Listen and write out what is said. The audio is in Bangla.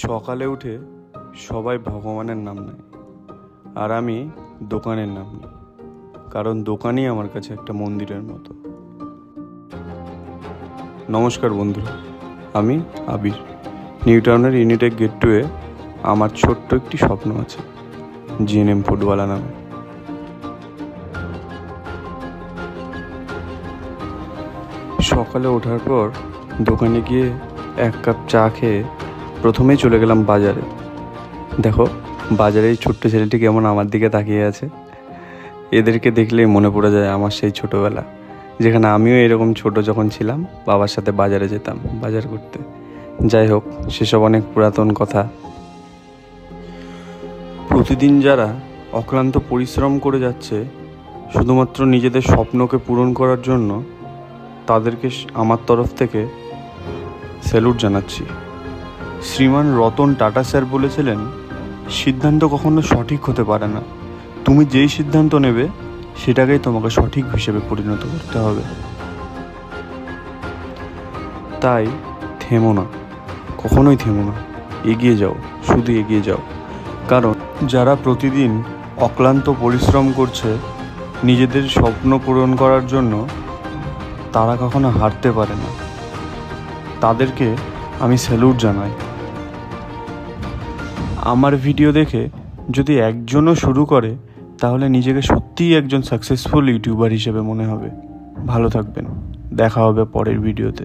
সকালে উঠে সবাই ভগবানের নাম নেয়, আর আমি দোকানের নাম নিই, কারণ দোকানই আমার কাছে একটা মন্দিরের মতো। নমস্কার বন্ধুরা, আমি আবির। নিউ টাউনের ইউনিটেক গেট 2-এ আমার ছোট্ট একটি স্বপ্ন আছে, জিএনএম ফুডওয়ালা নামে। সকালে ওঠার পর দোকানে গিয়ে এক কাপ চা খেয়ে প্রথমেই চলে গেলাম বাজারে। দেখো বাজারে এই ছোট্ট ছেলেটি কেমন আমার দিকে তাকিয়ে আছে। এদেরকে দেখলেই মনে পড়ে যায় আমার সেই ছোটোবেলা, যেখানে আমিও এরকম ছোট যখন ছিলাম বাবার সাথে বাজারে যেতাম বাজার করতে। যাই হোক, সেসব অনেক পুরাতন কথা। প্রতিদিন যারা অক্লান্ত পরিশ্রম করে যাচ্ছে শুধুমাত্র নিজেদের স্বপ্নকে পূরণ করার জন্য, তাদেরকে আমার তরফ থেকে স্যালুট জানাচ্ছি। শ্রীমান রতন টাটা স্যার বলেছিলেন, সিদ্ধান্ত কখনো সঠিক হতে পারে না, তুমি যেই সিদ্ধান্ত নেবে সেটাকেই তোমাকে সঠিক হিসেবে পরিণত করতে হবে। তাই থেমো না, কখনোই থেমো না, এগিয়ে যাও, শুধু এগিয়ে যাও। কারণ যারা প্রতিদিন অক্লান্ত পরিশ্রম করছে নিজেদের স্বপ্ন পূরণ করার জন্য, তারা কখনো হারতে পারে না। তাদেরকে আমি স্যালুট জানাই। আমার ভিডিও দেখে যদি একজনও শুরু করে, তাহলে নিজেকে সত্যিই একজন সাকসেসফুল ইউটিউবার হিসেবে মনে হবে। ভালো থাকবেন, দেখা হবে পরের ভিডিওতে।